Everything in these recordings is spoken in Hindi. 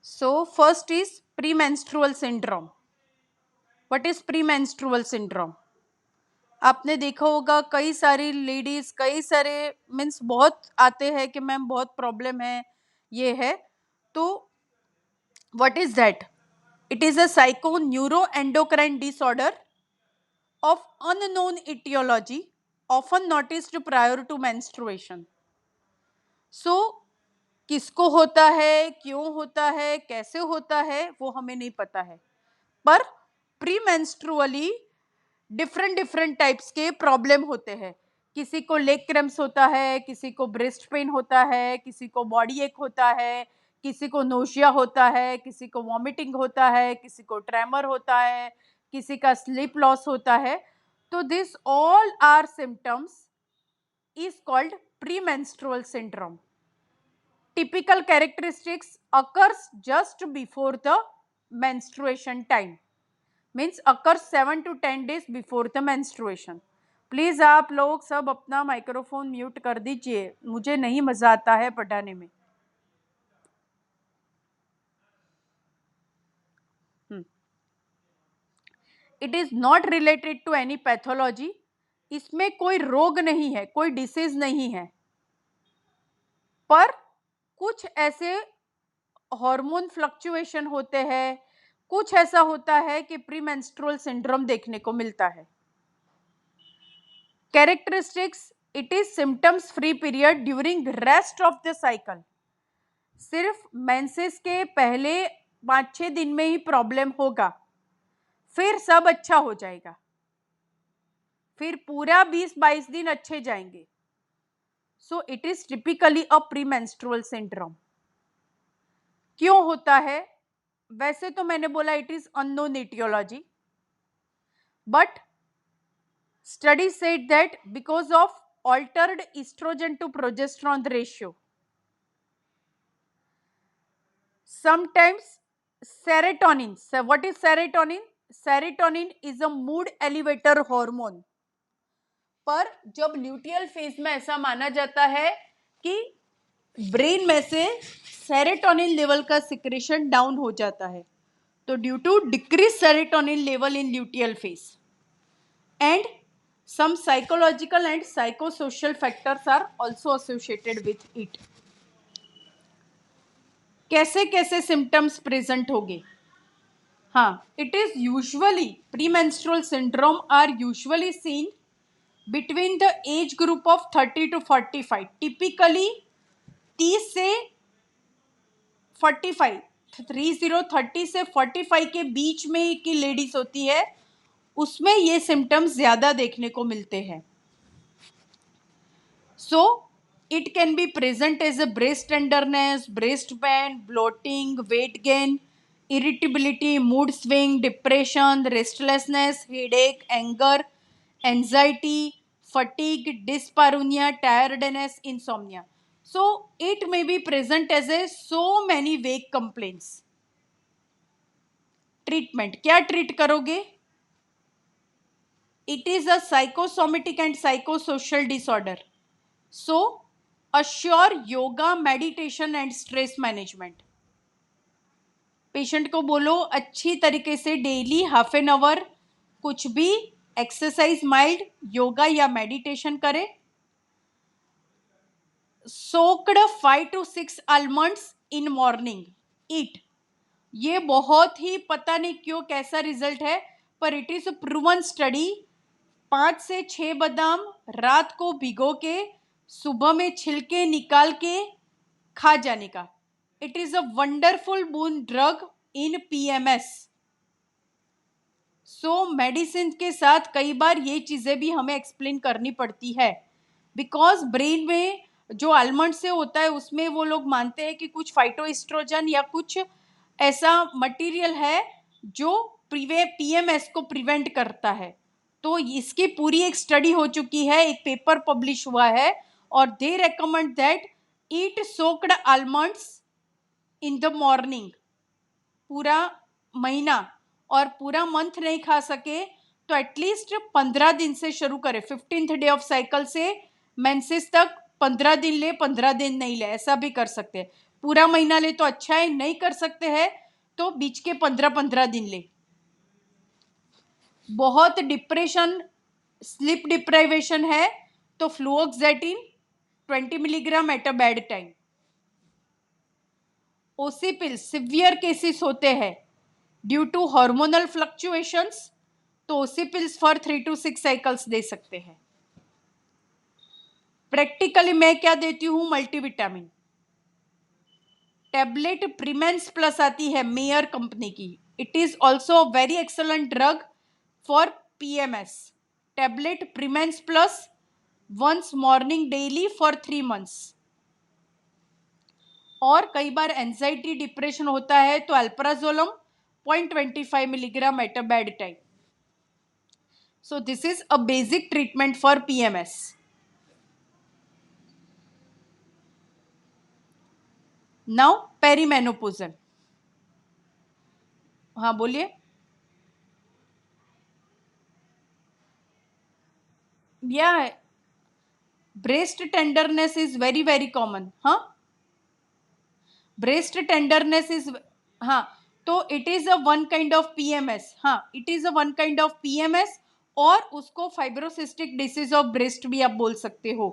So first is premenstrual syndrome. What is premenstrual syndrome? आपने देखा होगा कई सारी लेडीज कई सारे मीन्स बहुत आते हैं कि मैम बहुत प्रॉब्लम है ये है तो what is that? It is a psycho neuro endocrine disorder of unknown etiology often noticed prior to menstruation. So किसको होता है, क्यों होता है, कैसे होता है वो हमें नहीं पता है, पर प्री मेंस्ट्रुअली डिफरेंट डिफरेंट टाइप्स के प्रॉब्लम होते हैं. किसी को लेग क्रैम्प्स होता है, किसी को ब्रेस्ट पेन होता है, किसी को बॉडी एक होता है, किसी को नोशिया होता है, किसी को वॉमिटिंग होता है, किसी को ट्रेमर होता है, किसी का स्लीप लॉस होता है. तो this all are symptoms is called premenstrual syndrome. Typical characteristics occurs just before the menstruation time. Means occurs 7 to 10 days before the menstruation. Please आप लोग सब अपना माइक्रोफोन म्यूट कर दीजिए, मुझे नहीं मजा आता है पढ़ाने में. It is not related to any pathology. इसमें कोई रोग नहीं है, कोई डिसीज नहीं है, पर कुछ ऐसे हार्मोन फ्लक्चुएशन होते हैं, कुछ ऐसा होता है कि प्रीमेंस्ट्रुअल सिंड्रोम देखने को मिलता है. Characteristics, it is symptoms free period during rest of the cycle. सिर्फ मेंसेस के पहले 5-6 दिन में ही प्रॉब्लम होगा, फिर सब अच्छा हो जाएगा, फिर पूरा 20-22 दिन अच्छे जाएंगे. So it is typically a premenstrual syndrome. क्यों होता है? वैसे तो मैंने बोला it is unknown aetiology, but study said that because of altered oestrogen to progesterone ratio, sometimes serotonin. What is serotonin? Serotonin is a mood elevator hormone. पर जब ल्यूटियल फेज में ऐसा माना जाता है कि ब्रेन में से सेरोटोनिन लेवल का सिक्रेशन डाउन हो जाता है, तो due to decrease serotonin level in luteal phase and some psychological and psychosocial factors are also associated with it. कैसे कैसे सिम्टम्स प्रेजेंट होंगे? हाँ, it is usually premenstrual syndrome are usually seen between the age group of 30 to 45. Typically 30 से 45, 30 से 45 के बीच में की लेडीज होती है, उसमें ये सिम्टम्स ज्यादा देखने को मिलते हैं. सो it can be present as a breast tenderness, breast pain, bloating, weight gain, irritability, mood swing, depression, restlessness, headache, anger, anxiety, fatigue, dyspareunia, tiredness, insomnia. So it may be present as a so many vague complaints. Treatment, क्या treat करोगे? It is a psychosomatic and psychosocial disorder. So assure yoga, meditation and stress management. Patient को बोलो अच्छी तरीके से डेली हाफ एन आवर कुछ भी एक्सरसाइज, माइल्ड योगा या मेडिटेशन करे. Soaked 5 to 6 almonds in morning, eat. ये बहुत ही पता नहीं क्यों कैसा रिजल्ट है, पर it is a proven study. 5 से 6 बादाम रात को भिगो के सुबह में छिलके निकाल के खा जाने का. It is a wonderful boon drug in PMS. So medicine के साथ कई बार ये चीजें भी हमें एक्सप्लेन करनी पड़ती है, बिकॉज ब्रेन में जो आलमंड से होता है उसमें वो लोग मानते हैं कि कुछ फाइटोएस्ट्रोजन या कुछ ऐसा मटेरियल है जो पीएमएस को प्रिवेंट करता है. तो इसकी पूरी एक स्टडी हो चुकी है, एक पेपर पब्लिश हुआ है, और they recommend that eat soaked almonds in the morning. पूरा महीना और पूरा मंथ नहीं खा सके तो एटलीस्ट 15 दिन से शुरू करें. 15th डे ऑफ साइकिल से मेंसेस तक 15 दिन ले, 15 दिन नहीं ले, ऐसा भी कर सकते हैं. पूरा महीना ले तो अच्छा है, नहीं कर सकते हैं तो बीच के 15-15 दिन ले। बहुत डिप्रेशन, स्लीप डिप्राइवेशन है तो fluoxetine 20 milligram at a bed time. ओसिपिल सिवियर केसेस होते हैं ड्यू टू हार्मोनल फ्लक्चुएशंस, तो ओसिपिल्स फॉर 3 to 6 साइकिल्स दे सकते हैं। प्रैक्टिकली मैं क्या देती हूँ, मल्टीविटामिन टैबलेट प्रीमेंस प्लस आती है मेयर कंपनी की, it is also very excellent drug for PMS. Tablet Premens plus once morning daily for 3 months। और कई बार एंजाइटी डिप्रेशन होता है तो alprazolam 0.25 milligram at a bed time. So this is a basic treatment for PMS. Now perimenopausal. हाँ बोलिए। या breast tenderness is very very common. हाँ, ब्रेस्ट टेंडरनेस इज, हाँ, तो it is a one kind of PMS. हाँ, it is a one kind of PMS, और उसको फाइब्रोसिस्टिक डिसीज ऑफ ब्रेस्ट भी आप बोल सकते हो।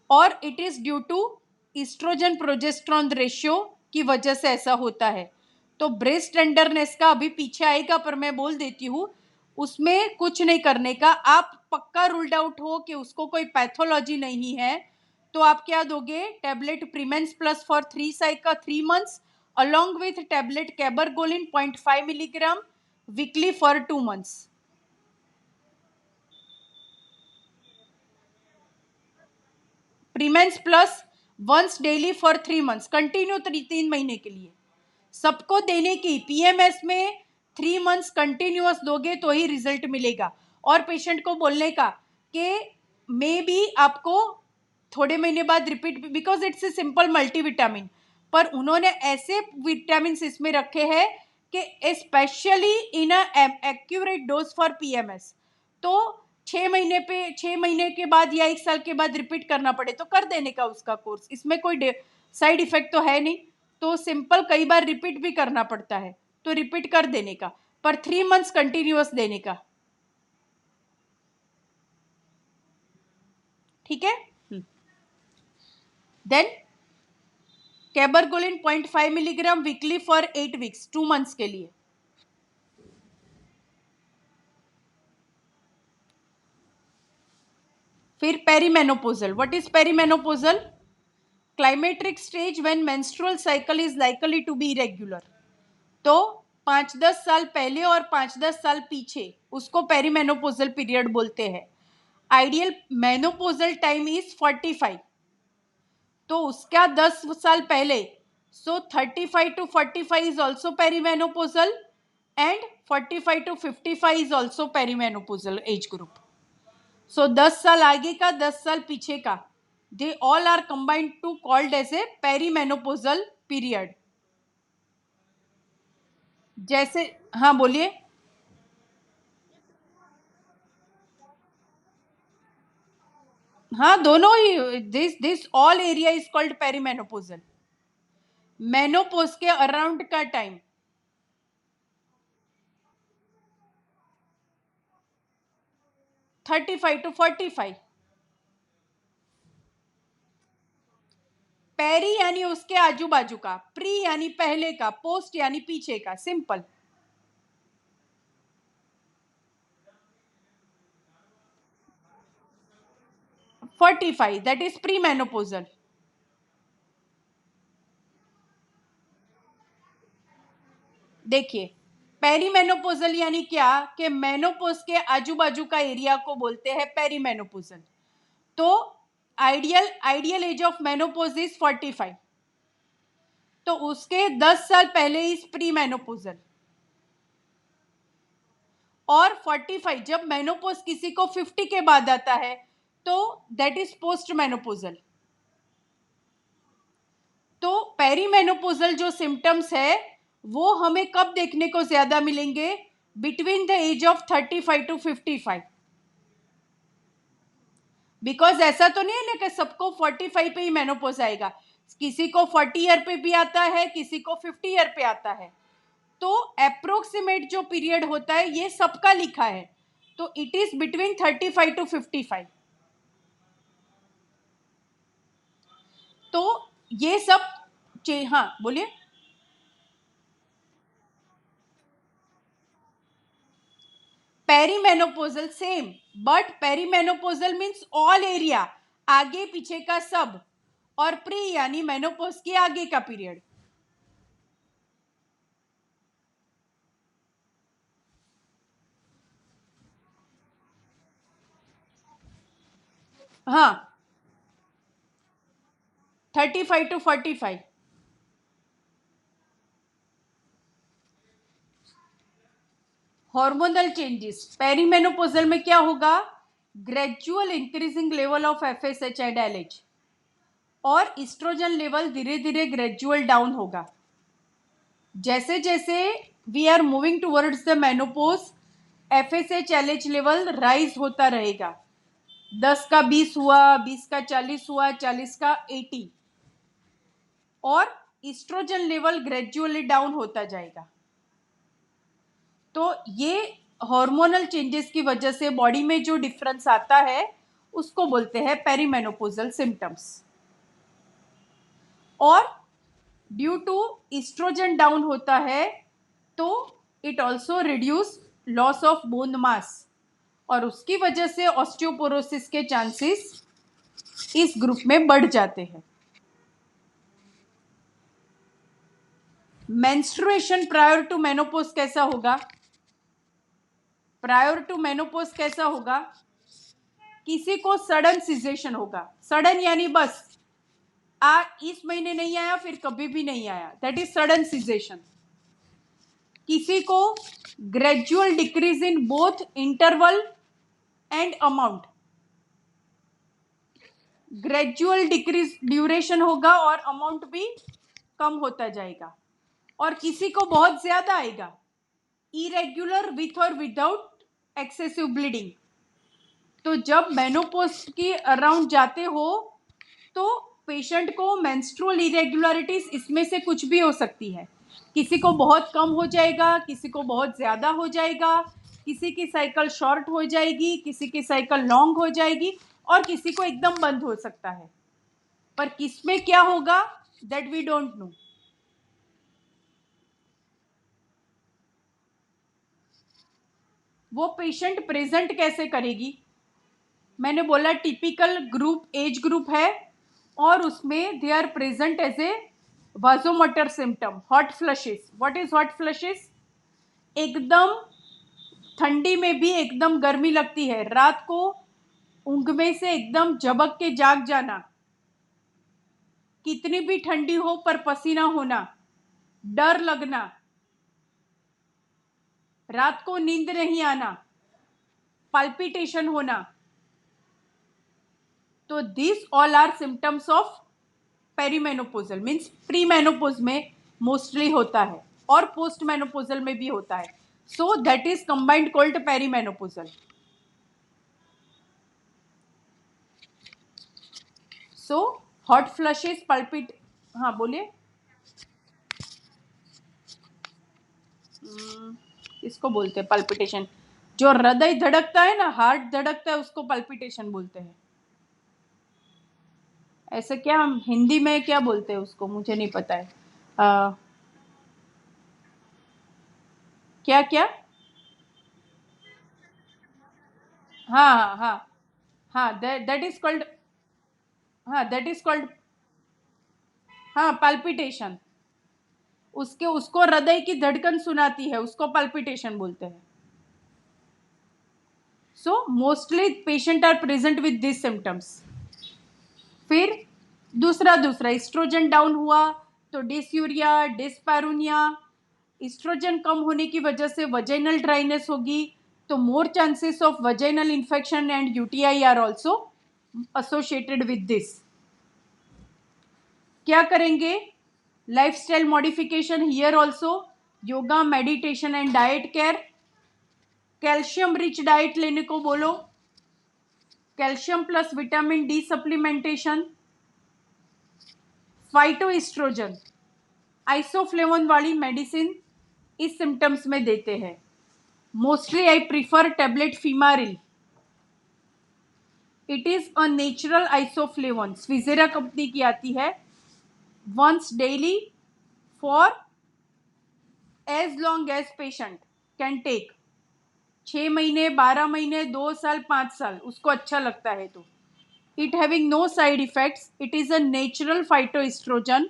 और it is due to oestrogen progesterone ratio की वजह से ऐसा होता है। तो ब्रेस्ट टेंडरनेस का अभी पीछे आएगा, पर मैं बोल देती हूँ उसमें कुछ नहीं करने का। आप पक्का रूल्ड आउट हो कि उसको कोई पैथोलॉजी नहीं है तो आप क्या दोगे, tablet Premens plus for 3 months along with tablet cabergoline 0.5 milligram weekly for 2 months। Premens plus once daily for 3 months, continue 3 महीने के लिए सबको देने की। पीएमएस में 3 months कंटिन्यूअस दोगे तो ही रिजल्ट मिलेगा। और पेशेंट को बोलने का कि मे बी आपको थोड़े महीने बाद repeat, because it's a simple multivitamin, पर उन्होंने ऐसे विटामिन इसमें रखे हैं कि specially in accurate dose for PMS. तो 6 महीने के बाद या 1 साल के बाद रिपीट करना पड़े तो कर देने का उसका कोर्स, इसमें कोई साइड इफेक्ट तो है नहीं। तो सिंपल कई बार रिपीट भी करना पड़ता है तो रिपीट कर देने का, पर 3 months कंटिन्यूअस देने का। ठीक है। Then cabergoline 0.5 milligram weekly for 8 weeks, 2 months के लिए। फिर perimenopausal. What is perimenopausal? Climacteric stage when menstrual cycle is likely to be irregular. तो 5-10 साल पहले और 5-10 साल पीछे उसको पेरीमेनोपोजल पीरियड बोलते हैं। आइडियल मेनोपोजल टाइम इज 45, तो उसका 10 साल पहले, so 35 to 45 is also perimenopausal and 45 to 55 is also perimenopausal age group. So 10 साल आगे का 10 साल पीछे का, they all are combined to called as a perimenopausal period. जैसे, हाँ बोलिए। हाँ, दोनों ही, this all area is called perimenopausal. Menopause के अराउंड का टाइम 35 to 45। पेरी यानी उसके आजू बाजू का, प्री यानी पहले का, पोस्ट यानी पीछे का, simple. $45 that is pre menopausal. देखिए, पेरीमेनोपोजल यानी क्या, कि मेनोपोज के आजू बाजू का एरिया को बोलते हैं पेरीमेनोपोजल। तो ideal age of menopause is 45, तो उसके 10 साल पहले इज प्री मेनोपोजल। और 45 जब मेनोपोज किसी को 50 के बाद आता है तो दैट इज पोस्ट मेनोपोजल। तो पेरीमेनोपोजल जो सिम्टम्स है वो हमें कब देखने को ज्यादा मिलेंगे, between the age of 35 to 55। Because ऐसा तो नहीं है ना कि सबको 45 पे ही मेनोपोज आएगा। किसी को 40 ईयर पे भी आता है, किसी को 50 ईयर पे आता है। तो अप्रोक्सीमेट जो पीरियड होता है ये सबका लिखा है, तो इट इज बिटवीन 35 टू 55। तो ये सब हाँ बोलिए। Perimenopausal same, but perimenopausal means all area, आगे पीछे का सब, और प्री यानी मेनोपोज के आगे का पीरियड। हाँ, 35 टू 45। हार्मोनल चेंजेस पेरीमेनोपोजल में क्या होगा? Gradual increasing level of FSH and LH, और इस्ट्रोजन लेवल धीरे धीरे ग्रेजुअल डाउन होगा। जैसे जैसे we are moving towards the menopause, FSH LH level rise होता रहेगा। 10 का 20 हुआ, 20 का 40 हुआ, 40 का 80, और इस्ट्रोजन लेवल ग्रेजुअली डाउन होता जाएगा। तो ये हार्मोनल चेंजेस की वजह से बॉडी में जो डिफरेंस आता है उसको बोलते हैं पेरीमेनोपोजल सिम्टम्स। और ड्यू टू इस्ट्रोजन डाउन होता है तो it also reduce loss of bone mass, और उसकी वजह से ऑस्टियोपोरोसिस के चांसेस इस ग्रुप में बढ़ जाते हैं। मेंस्ट्रुएशन प्रायर टू मेनोपोज कैसा होगा? प्रायर टू मेनोपोज कैसा होगा? किसी को सडन सिजेशन होगा, सडन यानी बस इस महीने नहीं आया फिर कभी भी नहीं आया, दैट इज सडन सिजेशन। किसी को gradual decrease in both interval and amount, gradual decrease duration होगा और अमाउंट भी कम होता जाएगा। और किसी को बहुत ज्यादा आएगा, इरेग्युलर विथ और विदाउट एक्सेसिव ब्लीडिंग। तो जब मेनोपोज की अराउंड जाते हो तो पेशेंट को मेंस्ट्रुअल इरेगुलरिटीज इसमें से कुछ भी हो सकती है। किसी को बहुत कम हो जाएगा, किसी को बहुत ज़्यादा हो जाएगा, किसी की साइकिल शॉर्ट हो जाएगी, किसी की साइकिल लॉन्ग हो जाएगी, और किसी को एकदम बंद हो सकता है। पर किसमें क्या होगा दैट वी डोंट नो। वो पेशेंट प्रेजेंट कैसे करेगी? मैंने बोला टिपिकल ग्रुप एज ग्रुप है, और उसमें they are present as a vasomotor symptom, hot flushes. What is hot flushes? एकदम ठंडी में भी एकदम गर्मी लगती है, रात को ऊँघ में से एकदम झपक के जाग जाना, कितनी भी ठंडी हो पर पसीना होना, डर लगना, रात को नींद नहीं आना, पल्पिटेशन होना। तो this all are symptoms of perimenopausal, means pre menopause में मोस्टली होता है और पोस्ट मेनोपोजल में भी होता है। So that is combined called perimenopausal. So hot flushes, palpit, हाँ बोलिए। इसको बोलते हैं पल्पिटेशन। जो हृदय धड़कता है ना, हार्ट धड़कता है, उसको पल्पिटेशन बोलते हैं। ऐसे क्या हम हिंदी में क्या बोलते हैं उसको, मुझे नहीं पता है। क्या क्या? हाँ हाँ हाँ हाँ, दैट इज कॉल्ड, हाँ दैट इज कॉल्ड, हाँ पल्पिटेशन। उसके उसको हृदय की धड़कन सुनाती है, उसको पल्पिटेशन बोलते हैं। So mostly patient are present with this symptoms. फिर दूसरा दूसरा इस्ट्रोजन डाउन हुआ तो डिसयूरिया, डिस्पैरुनिया, इस्ट्रोजन कम होने की वजह से वजाइनल ड्राइनेस होगी, तो more chances of vaginal infection and UTI are also associated with this. क्या करेंगे? Lifestyle modification here also, yoga, meditation and diet care. Calcium rich diet लेने को बोलो, calcium plus vitamin D supplementation, phytoestrogen isoflavone वाली मेडिसिन इस सिम्टम्स में देते हैं. Mostly I prefer tablet Femarelle. It is a natural isoflavone, स्विजेरा कंपनी की आती है. Once daily for as long as patient can take. 6 महीने, 12 महीने, 2 साल, 5 साल, उसको अच्छा लगता है तो. It having no side effects. It is a natural phytoestrogen.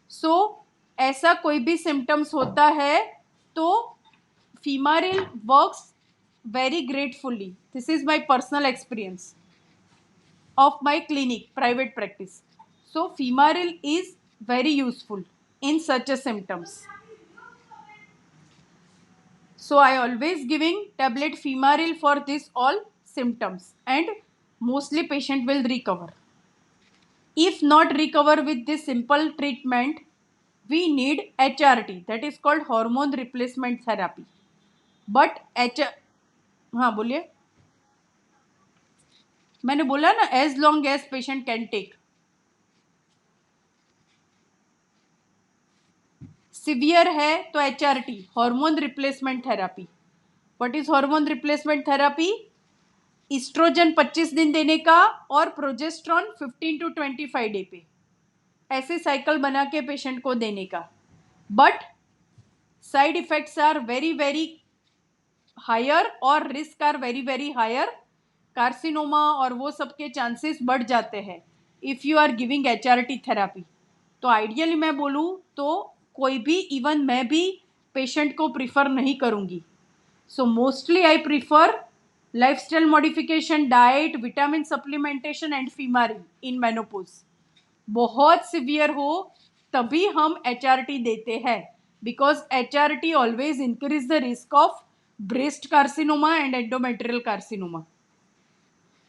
So ऐसा कोई भी सिम्टम्स होता है तो Femarelle works very gratefully. This is my personal experience of my clinic, private practice. So Fimaril is very useful in such a symptoms. So I always giving tablet Fimaril for this all symptoms, and mostly patient will recover. If not recover with this simple treatment, we need HRT, that is called hormone replacement therapy. But हाँ बोलिए. मैंने बोला ना, as long as patient can take. Severe है तो HRT, hormone replacement therapy. What is hormone replacement therapy? Oestrogen 25 दिन देने का और प्रोजेस्ट्रॉन 15 to 25 डे पे, ऐसे साइकिल बना के पेशेंट को देने का. But side effects are very very higher और risk are very very higher. Carcinoma और वो सब के चांसेस बढ़ जाते हैं if you are giving HRT therapy. तो आइडियली मैं बोलूँ तो कोई भी, इवन मैं भी पेशेंट को प्रिफर नहीं करूँगी. So mostly I prefer lifestyle modification, diet, vitamin supplementation and femarelle in menopause. बहुत सिवियर हो तभी हम HRT देते हैं, because HRT always increase the risk of breast carcinoma and endometrial carcinoma.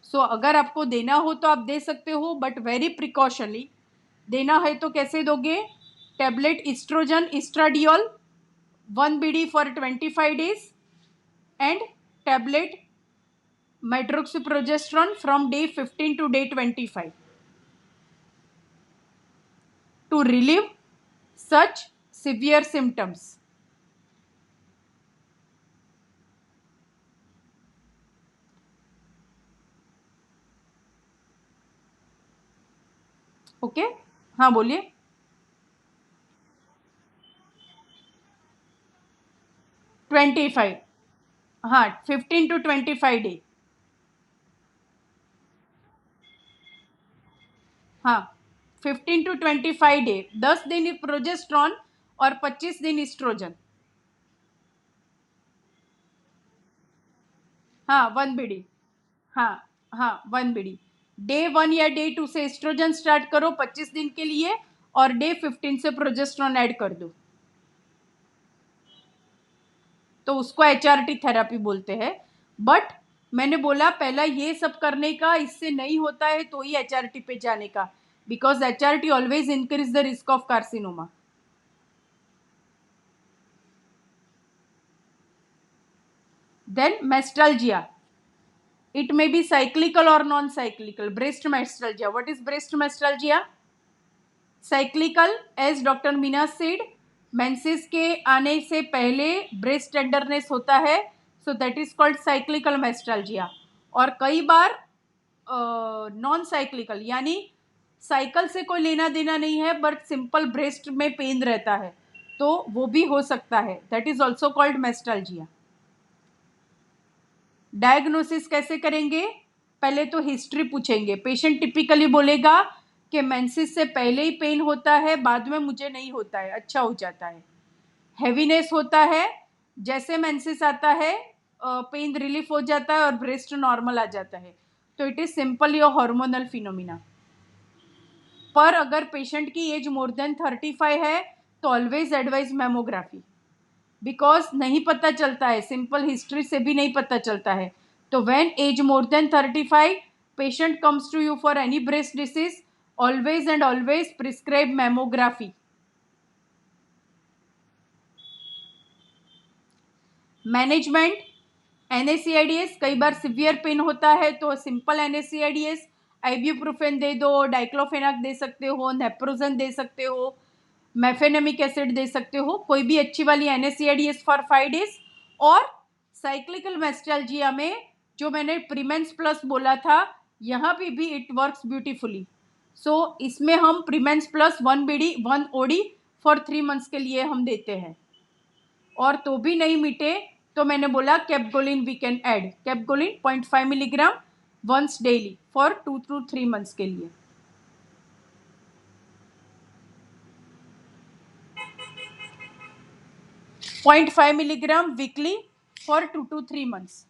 So अगर आपको देना हो तो आप दे सकते हो, बट वेरी प्रिकॉशनली देना है. तो कैसे दोगे? Tablet estrogen estradiol 1 BD for 25 days and tablet medroxyprogesterone from day 15 to day 25 to relieve such severe symptoms. Okay हाँ बोलिए. 25, हाँ 15 to 25 डे. हाँ 15 to 25 डे, 10 दिन प्रोजेस्ट्रॉन और 25 दिन इस्ट्रोजन. हाँ 1 BD. हाँ हाँ 1 BD. डे 1 या डे 2 से एस्ट्रोजन स्टार्ट करो 25 दिन के लिए, और डे 15 से प्रोजेस्ट्रॉन ऐड कर दो. तो उसको HRT थेरापी बोलते हैं. बट मैंने बोला पहला ये सब करने का, इससे नहीं होता है तो ही HRT पे जाने का, because HRT always increase the risk of carcinoma. Then mastalgia. It may be cyclical or non-cyclical. Breast mesalgia. What is breast mesalgia? Cyclical, as Dr. Meena said, menses के आने से पहले ब्रेस्ट टेंडरनेस होता है, so that is called cyclical mastalgia. और कई बार नॉन साइक्लिकल, यानी साइकिल से कोई लेना देना नहीं है, बट सिंपल ब्रेस्ट में पेन रहता है, तो वो भी हो सकता है. That is also called mastalgia. Diagnosis कैसे करेंगे? पहले तो हिस्ट्री पूछेंगे. पेशेंट टिपिकली बोलेगा कि मेंसेस से पहले ही पेन होता है, बाद में मुझे नहीं होता है, अच्छा हो जाता है. हैवीनेस होता है, जैसे मेंसेस आता है पेन रिलीफ हो जाता है और ब्रेस्ट नॉर्मल आ जाता है. तो it is simple your hormonal phenomena. पर अगर पेशेंट की एज मोर देन 35 है तो ऑलवेज एडवाइज मेमोग्राफी, बिकॉज नहीं पता चलता है, सिंपल हिस्ट्री से भी नहीं पता चलता है. तो when age more than 35 patient comes to you for any breast disease, always and always prescribe mammography. Management NSAIDs. कई बार सिवियर पेन होता है तो सिंपल NSAIDs आइब्यूप्रोफेन दे दो, डाइक्लोफेनाक दे सकते हो, नेप्रोजन दे सकते हो, मेफेनेमिक एसिड दे सकते हो, कोई भी अच्छी वाली NSAIDs फॉर 5 डेज। और साइक्लिकल मेस्टैल्जिया में जो मैंने प्रीमेंस प्लस बोला था, यहाँ पे भी इट वर्क्स ब्यूटीफुली। सो इसमें हम प्रीमेंस प्लस 1 OD फॉर 3 मंथ्स के लिए हम देते हैं। और तो भी नहीं मिटे तो मैंने बोला cabergoline we can add, cabergoline 0.5 milligram once daily for 2 to 3 months के लिए। Point 5 milligram weekly for 2 to 3 months.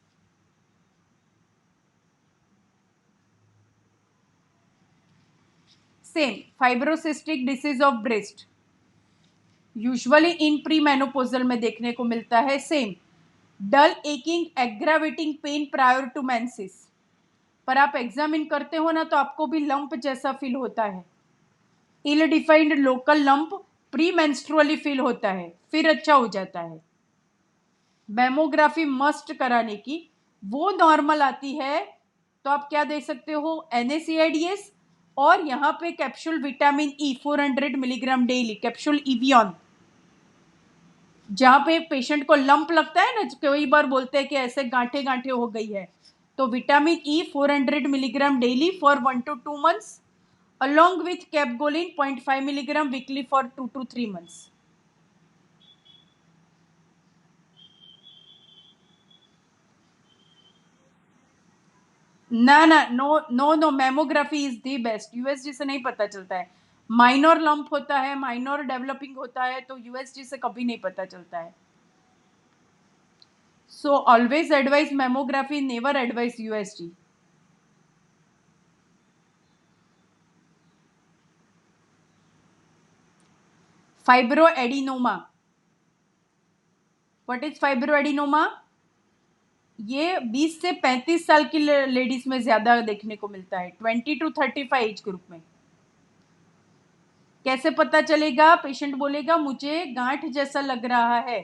Same fibrocystic disease of breast usually in pre menopausal में देखने को मिलता है। Same dull aching aggravating pain prior to menses, पर आप एग्जामिन करते हो ना तो आपको भी लंप जैसा फील होता है। Ill defined local lump pre menstrually feel होता है, फिर अच्छा हो जाता है। मैमोग्राफी मस्ट कराने की, वो नॉर्मल आती है तो आप क्या दे सकते हो, NSAIDs। और यहाँ पे capsule vitamin E 400 milligram daily, capsule Evion. जहाँ पे पेशेंट को लंप लगता है ना, कई बार बोलते हैं कि ऐसे गांठे गांठे हो गई है, तो vitamin E 400 milligram daily for 1 to 2 months along with capgolin 0.5 milligram weekly for 2 to 3 months. ना ना, no no no, mammography is the best. USG से नहीं पता चलता है। माइनर लंप होता है, माइनर डेवलपिंग होता है, तो USG से कभी नहीं पता चलता है। So always advise mammography, never advise USG। Fibroadenoma, what is fibroadenoma? ये 20 से 35 साल की लेडीज में ज्यादा देखने को मिलता है, 20 to 35 एज ग्रुप में। कैसे पता चलेगा? पेशेंट बोलेगा मुझे गांठ जैसा लग रहा है।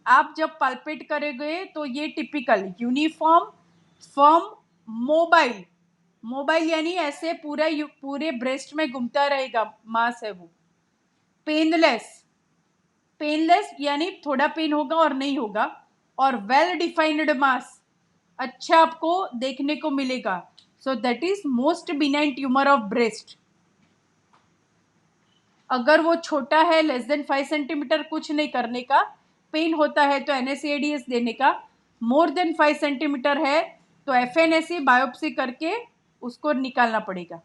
आप जब पाल्पेट करोगे तो ये typical uniform firm mobile, mobile यानी ऐसे पूरे ब्रेस्ट में घूमता रहेगा, मास है वो। पेनलेस, पेनलेस यानी थोड़ा पेन होगा और नहीं होगा। और वेल डिफाइंड मास, अच्छा आपको देखने को मिलेगा। सो that is most benign tumour of breast. अगर वो छोटा है, लेस देन 5 सेंटीमीटर, कुछ नहीं करने का, पेन होता है तो NSAIDs देने का। मोर देन 5 सेंटीमीटर है तो FNAC बायोप्सी करके उसको निकालना पड़ेगा।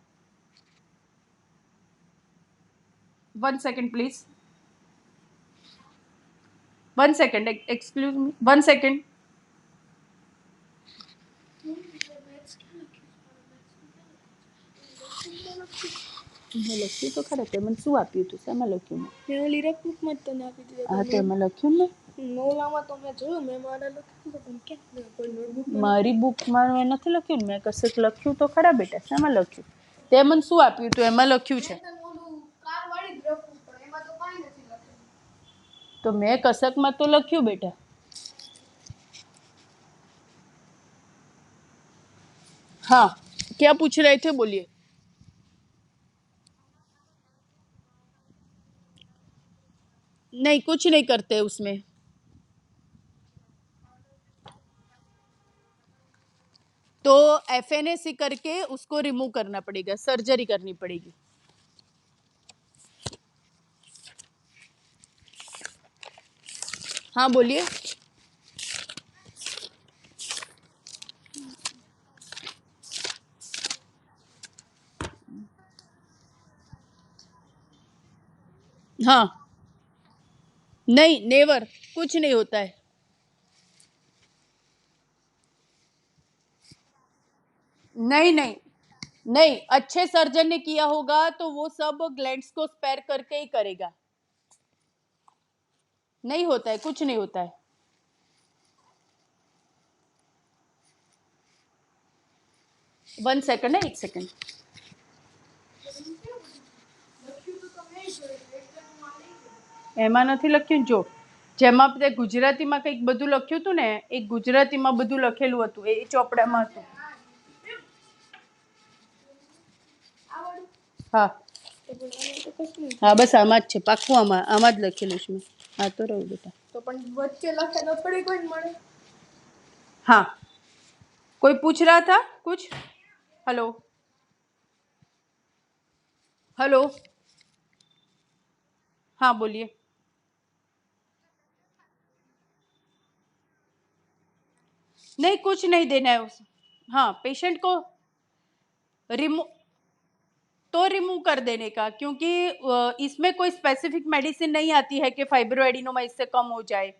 1 second please, 1 second, excuse me, 1 second. મેં લખ્યું તો ખરા, તેમાં શું આપ્યું હતું? શેમાં લખ્યું? મેં ઓલી રકબુકમાં જ તને આપી દીધા. હા, તેમાં લખ્યું ને. નોલામાં તો મેં જોયું, મેં મારા લખ્યું તો પણ ક્યાં કોઈ નોટબુકમાં? મારી બુકમાં મેં નથી લખ્યું ને, મેં કશેક લખ્યું તો ખરા બેટા. શેમાં લખ્યું? તે મને શું આપ્યું હતું એમાં લખ્યું છે. તો મેં કશકમાં તો લખ્યું બેટા. हाँ, क्या पूछ रहे थे, बोलिए। नहीं, कुछ नहीं करते उसमें। तो FNAC करके उसको रिमूव करना पड़ेगा, सर्जरी करनी पड़ेगी। हाँ बोलिए। हाँ, नहीं, नेवर, कुछ नहीं होता है। नहीं नहीं नहीं, अच्छे सर्जन ने किया होगा तो वो सब ग्लैंड्स को स्पेयर करके ही करेगा। नहीं होता है, कुछ नहीं होता है। वन सेकंड है, 1 सेकंड। એમાં નથી લખ્યું જો, જેમાં આપણે ગુજરાતીમાં કંઈક બધું લખ્યું હતું ને, એક ગુજરાતીમાં બધું લખેલું હતું, એ ચોપડામાં હતું। હા હા બસ આમાં જ છે, પાક્કું આમાં જ લખેલું છે મેં. હા તો રહું બેટા. તો પણ વચ્ચે લખે તો થોડી કોઈ મળે. हाँ कोई पूछ रहा था कुछ. Hello hello. हाँ बोलिए. नहीं कुछ नहीं देना है उसे. हाँ पेशेंट को रिमूव तो रिमूव कर देने का, क्योंकि इसमें कोई स्पेसिफिक मेडिसिन नहीं आती है कि फाइब्रोएडिनोमा इससे कम हो जाए.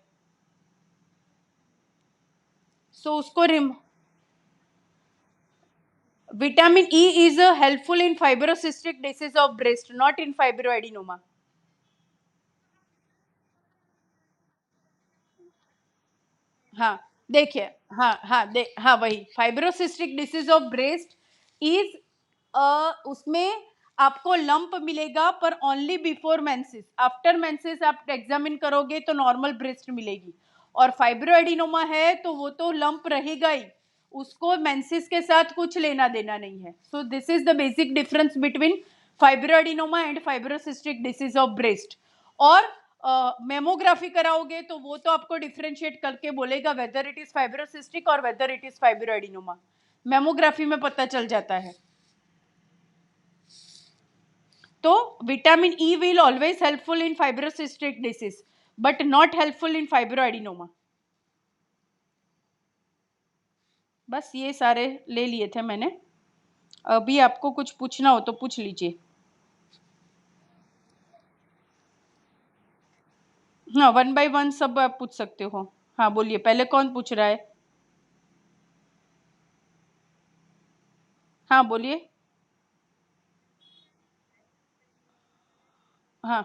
सो उसको vitamin E is helpful in fibrocystic disease of breast, not in fibroadenoma. हाँ देखिए. हाँ वही fibrocystic disease of breast is उसमें आपको लंप मिलेगा पर only before menses. After menses आप एग्जामिन करोगे तो नॉर्मल ब्रेस्ट मिलेगी. और फाइब्रोएडिनोमा है तो वो तो लंप रहेगा ही, उसको मेंसेस के साथ कुछ लेना देना नहीं है. सो this is the basic difference between fibroadenoma and fibrocystic disease of breast. और मेमोग्राफी कराओगे तो वो तो आपको डिफरेंशिएट करके बोलेगा वेदर इट इज फाइब्रोसिस्टिक और weather it is fibroadenoma. Mammography में पता चल जाता है. तो vitamin E will always helpful in fibrocystic disease but not helpful in fibroadenoma. बस ये सारे ले लिए थे मैंने. अभी आपको कुछ पूछना हो तो पूछ लीजिए. हाँ 1 by 1 सब आप पूछ सकते हो. हाँ बोलिए, पहले कौन पूछ रहा है. हाँ बोलिए. हाँ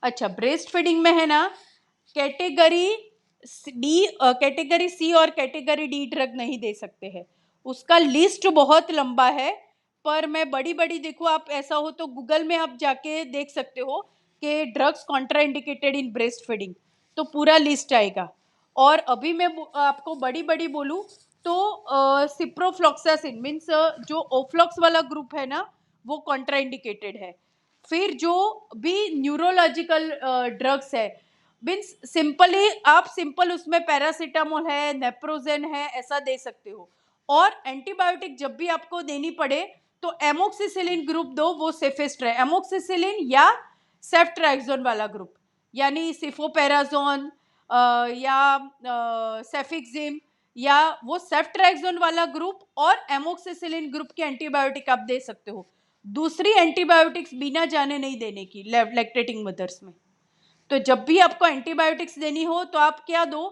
अच्छा ब्रेस्ट फीडिंग में है ना, कैटेगरी डी, कैटेगरी सी और कैटेगरी डी ड्रग नहीं दे सकते हैं. उसका लिस्ट बहुत लंबा है. पर मैं बड़ी बड़ी देखो, आप ऐसा हो तो गूगल में आप जाके देख सकते हो कि drugs contraindicated in breast feeding, तो पूरा लिस्ट आएगा. और अभी मैं आपको बड़ी बड़ी बोलूं तो सिप्रोफ्लॉक्सासिन मीन्स जो ओफ्लॉक्स वाला ग्रुप है ना वो कॉन्ट्राइंडिकेटेड है. फिर जो भी न्यूरोलॉजिकल ड्रग्स है मीन्स सिंपली आप सिंपल उसमें पैरासीटामोल है, नेप्रोजेन है, ऐसा दे सकते हो. और एंटीबायोटिक जब भी आपको देनी पड़े तो एमोक्सिसिलिन ग्रुप दो, वो सेफेस्ट है. एमोक्सिसिलिन या सेफ्ट्राक्सोन वाला ग्रुप, यानी सिफोपेराजोन या सेफिक्सिम, या वो सेफ्ट्राक्सोन वाला ग्रुप और एमोक्सिसिलिन ग्रुप की एंटीबायोटिक आप दे सकते हो. दूसरी एंटीबायोटिक्स बिना जाने नहीं देने की लैक्टेटिंग मदर्स में. तो जब भी आपको एंटीबायोटिक्स देनी हो तो आप क्या दो,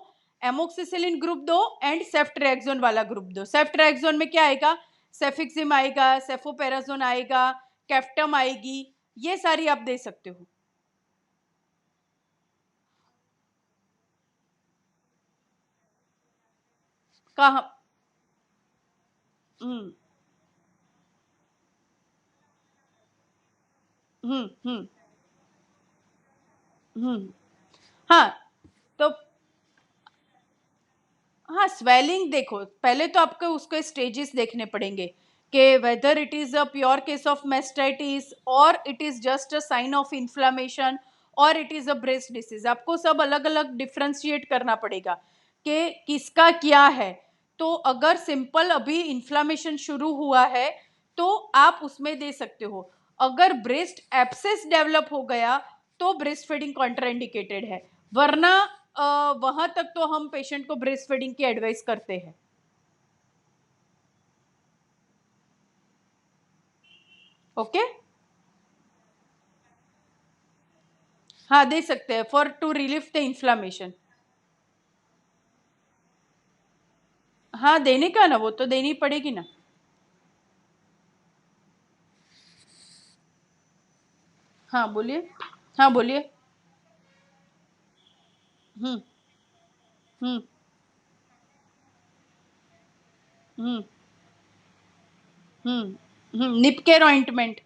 एमोक्सिसिलिन ग्रुप दो एंड सेफ्ट्राक्सोन वाला ग्रुप दो. सेफ्ट्राक्सोन में क्या आएगा, सेफिक्सिम आएगा, सेफोपेराजोन आएगा, कैफ्टम आएगी, ये सारी आप दे सकते हो. कहा. हम्म हम्म. हम्म. हाँ तो हाँ स्वेलिंग देखो, पहले तो आपको उसके स्टेजेस देखने पड़ेंगे कि whether it is a pure case of mastitis और it is just a sign of inflammation और it is a breast disease. आपको सब अलग अलग डिफ्रेंशिएट करना पड़ेगा कि किसका क्या है. तो अगर सिंपल अभी इन्फ्लामेशन शुरू हुआ है तो आप उसमें दे सकते हो. अगर ब्रेस्ट एब्सेस डेवलप हो गया तो ब्रेस्ट फीडिंग कॉन्ट्राइंडिकेटेड है. वरना वहां तक तो हम पेशेंट को ब्रेस्ट फीडिंग की एडवाइस करते हैं. ओके. हाँ दे सकते हैं for to relieve the inflammation. हाँ देने का ना, वो तो देनी पड़ेगी ना. हाँ बोलिए. हाँ बोलिए. हम्म हम्म हम्म निपकेर ऑइंटमेंट.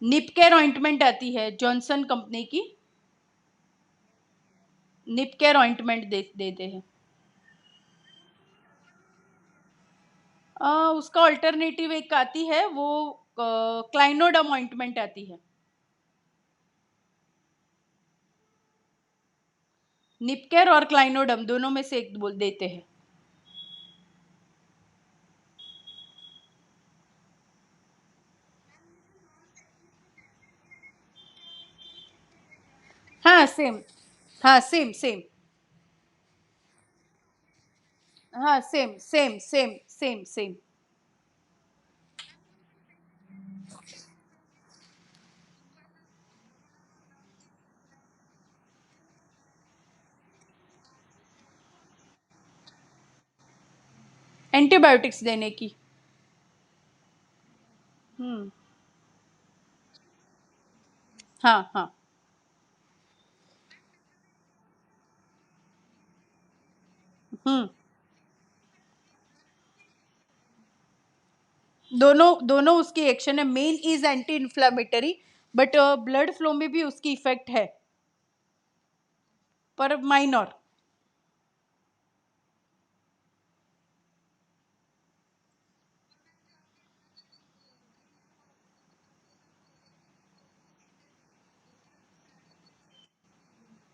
निपकेर ऑइंटमेंट आती है जॉनसन कंपनी की. निप केयर ऑइंटमेंट देते हैं। उसका अल्टरनेटिव एक आती है, वो क्लाइनोडम ऑइंटमेंट आती है। निप केयर और क्लाइनोडम दोनों में से एक बोल देते हैं। हाँ सेम। हाँ सेम सेम। हाँ same same same same same. Antibiotics देने की। हम्म। हाँ हाँ। हम्म। दोनों दोनों उसकी एक्शन है, main is anti inflammatory, but blood flow में भी उसकी इफेक्ट है, पर माइनर।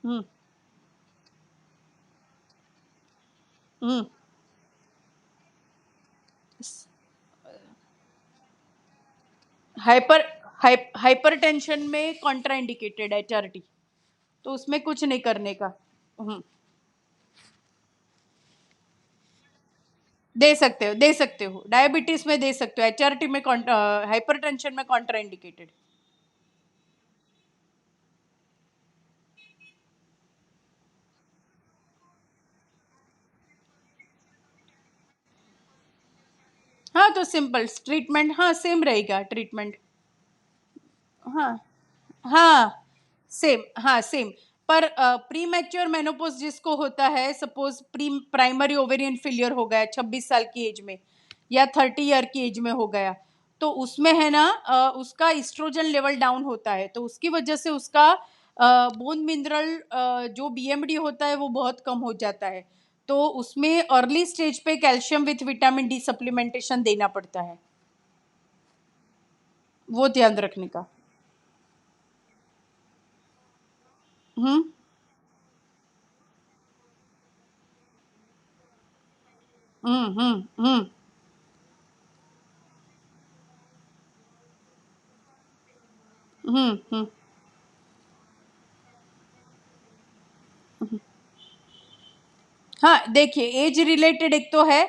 हम्म। हम्म। हाइपर हाइपरटेंशन में कॉन्ट्राइंडिकेटेड एचआरटी, तो उसमें कुछ नहीं करने का। हम्म। दे सकते हो डायबिटीज में दे सकते हो, एचआरटी में हाइपरटेंशन में कॉन्ट्राइंडिकेटेड। हाँ तो सिंपल ट्रीटमेंट, हाँ सेम रहेगा ट्रीटमेंट। हाँ हाँ सेम, हाँ सेम। पर प्री मैच्योर मेनोपॉज जिसको होता है, suppose pre primary ovarian failure हो गया 26 साल की एज में, या 30 ईयर की एज में हो गया, तो उसमें है ना उसका इस्ट्रोजन लेवल डाउन होता है, तो उसकी वजह से उसका बोन मिनरल जो बीएमडी होता है वो बहुत कम हो जाता है, तो उसमें अर्ली स्टेज पे calcium with vitamin D supplementation देना पड़ता है। वो ध्यान रखने का। हम्म। हम्म। हम्म। हाँ देखिए, एज रिलेटेड एक तो है,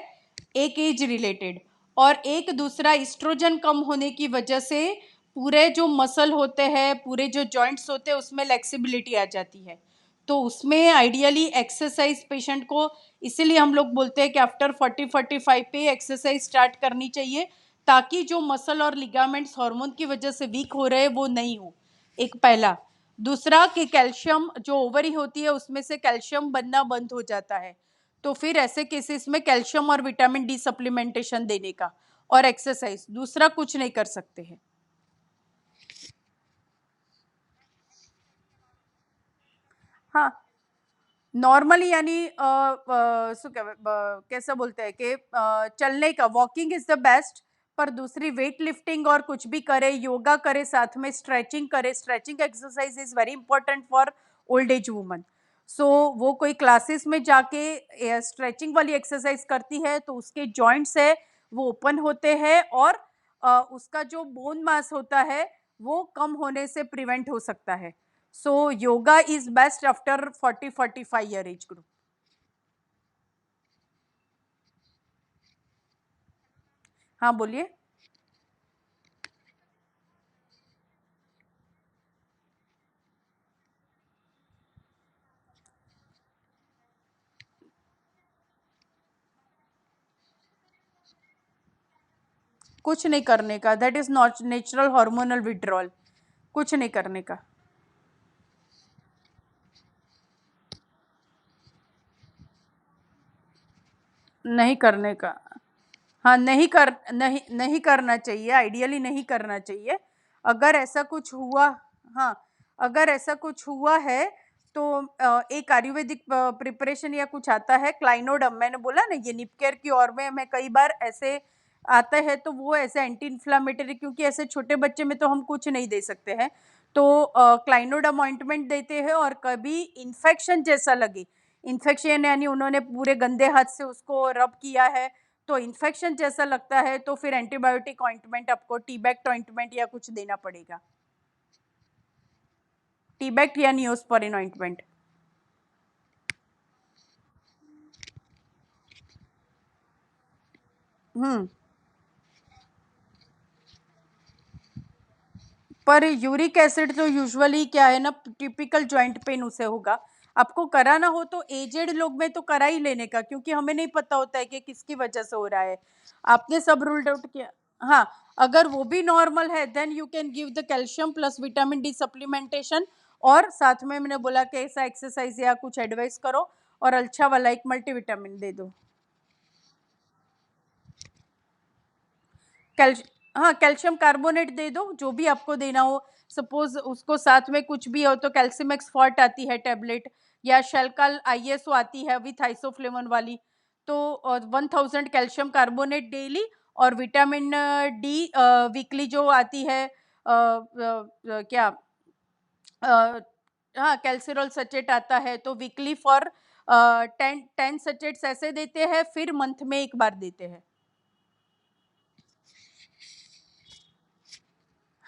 एक एज रिलेटेड, और एक दूसरा इस्ट्रोजन कम होने की वजह से पूरे जो मसल होते हैं, पूरे जो जॉइंट्स होते हैं, उसमें फ्लेक्सिबिलिटी आ जाती है, तो उसमें आइडियली एक्सरसाइज पेशेंट को, इसीलिए हम लोग बोलते हैं कि आफ्टर 40-45 पे एक्सरसाइज स्टार्ट करनी चाहिए, ताकि जो मसल और लिगामेंट्स हार्मोन की वजह से वीक हो रहे हैं वो नहीं हो, एक पहला। दूसरा कि कैल्शियम जो ओवरी होती है उसमें से कैल्शियम बनना बंद हो जाता है, तो फिर ऐसे केसेस में कैल्शियम और विटामिन डी सप्लीमेंटेशन देने का, और एक्सरसाइज, दूसरा कुछ नहीं कर सकते हैं। हाँ नॉर्मली यानी શું કહેવાય, कैसा बोलते हैं कि चलने का, वॉकिंग इज द बेस्ट, पर दूसरी वेट लिफ्टिंग और कुछ भी करे, योगा करे, साथ में स्ट्रेचिंग करे, stretching exercise is very important for old age woman. So वो कोई क्लासेस में जाके स्ट्रेचिंग वाली एक्सरसाइज करती है तो उसके जॉइंट्स है वो ओपन होते हैं, और उसका जो बोन मास होता है वो कम होने से प्रिवेंट हो सकता है। So yoga is best after 40-45 year age group. हाँ बोलिए। कुछ नहीं करने का, that is not natural hormonal withdrawal, कुछ नहीं करने का। नहीं करने का। हाँ नहीं करना चाहिए, आइडियली नहीं करना चाहिए। अगर ऐसा कुछ हुआ, हाँ अगर ऐसा कुछ हुआ है तो एक आयुर्वेदिक प्रिपरेशन या कुछ आता है क्लाइनोडम, मैंने बोला ना ये निपकेयर की और में हमें कई बार ऐसे आता है, तो वो ऐसे एंटी इन्फ्लामेटरी, क्योंकि ऐसे छोटे बच्चे में तो हम कुछ नहीं दे सकते हैं, तो क्लाइनोडम ऑइंटमेंट देते हैं। और कभी इन्फेक्शन जैसा लगे, इन्फेक्शन यानी उन्होंने पूरे गंदे हाथ से उसको रब किया है तो इन्फेक्शन जैसा लगता है, तो फिर एंटीबायोटिक ऑइंटमेंट आपको टीबैक्ट ऑइंटमेंट या कुछ देना पड़ेगा, टीबैक्ट या नियोस्पोरिन ऑइंटमेंट। हम्म पर यूरिक एसिड तो यूजुअली क्या है ना, टिपिकल जॉइंट पेन उसे होगा। आपको कराना हो तो एजेड लोग में तो करा ही लेने का, क्योंकि हमें नहीं पता होता है कि किसकी वजह से हो रहा है। आपने सब रूल्ड आउट किया। हाँ, अगर वो भी नॉर्मल है then you can give the calcium plus vitamin D supplementation, और साथ में मैंने बोला कि ऐसा एक्सरसाइज या कुछ एडवाइस करो, और अच्छा वाला एक मल्टीविटामिन दे दो। हाँ, कैल्शियम कार्बोनेट दे दो, जो भी आपको देना हो। सपोज उसको साथ में कुछ भी हो तो कैल्सिमेक्स फॉर्ट आती है टेबलेट, या शेल्काल आईएसओ आती है विथ आइसोफ्लेवन वाली, तो 1000 कैल्शियम कार्बोनेट डेली, और विटामिन डी वीकली जो आती है, क्या, हाँ कैल्सिरॉल सचेट आता है, तो वीकली फॉर 10 सचेट्स ऐसे देते हैं, फिर मंथ में एक बार देते हैं।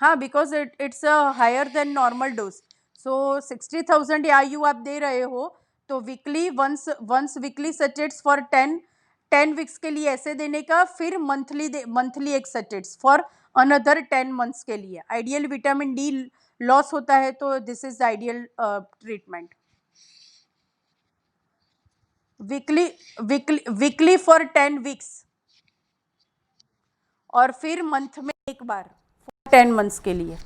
हाँ, because it's higher than normal dose. So 60,000 IU आप दे रहे हो, तो weekly once weekly sachets for 10 weeks के लिए ऐसे देने का, फिर मंथली एक सचेट्स फॉर अनदर 10 मंथ्स के लिए। आइडियल विटामिन डी लॉस होता है, तो this is ideal treatment. Weekly weekly weekly for 10 weeks, और फिर मंथ में एक बार 10 मंथ्स के लिए।